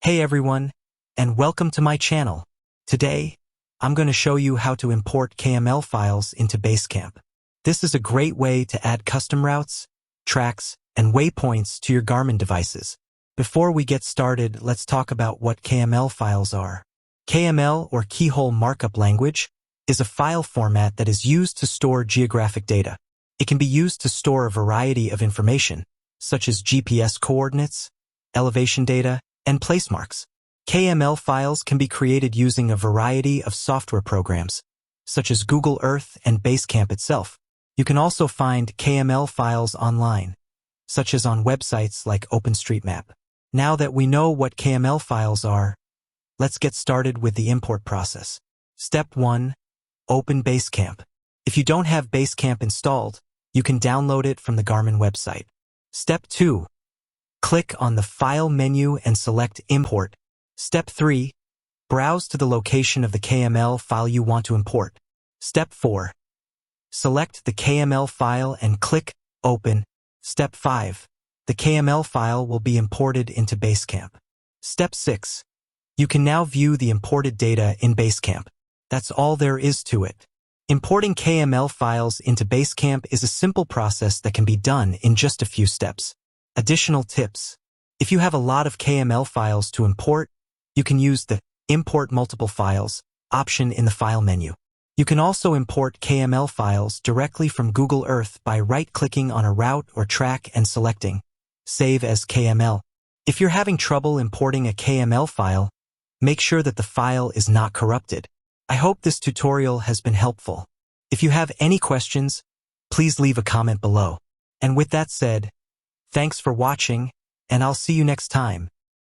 Hey everyone, and welcome to my channel. Today, I'm going to show you how to import KML files into BaseCamp. This is a great way to add custom routes, tracks, and waypoints to your Garmin devices. Before we get started, let's talk about what KML files are. KML, or Keyhole Markup Language, is a file format that is used to store geographic data. It can be used to store a variety of information, such as GPS coordinates, elevation data, and place marks. KML files can be created using a variety of software programs, such as Google Earth and BaseCamp itself. You can also find KML files online, such as on websites like OpenStreetMap. Now that we know what KML files are, let's get started with the import process. Step 1. Open BaseCamp. If you don't have BaseCamp installed, you can download it from the Garmin website. Step 2. Click on the File menu and select Import. Step 3. Browse to the location of the KML file you want to import. Step 4. Select the KML file and click Open. Step 5. The KML file will be imported into BaseCamp. Step 6. You can now view the imported data in BaseCamp. That's all there is to it. Importing KML files into BaseCamp is a simple process that can be done in just a few steps. Additional tips. If you have a lot of KML files to import, you can use the Import Multiple Files option in the File menu. You can also import KML files directly from Google Earth by right-clicking on a route or track and selecting Save as KML. If you're having trouble importing a KML file, make sure that the file is not corrupted. I hope this tutorial has been helpful. If you have any questions, please leave a comment below. And with that said, thanks for watching, and I'll see you next time.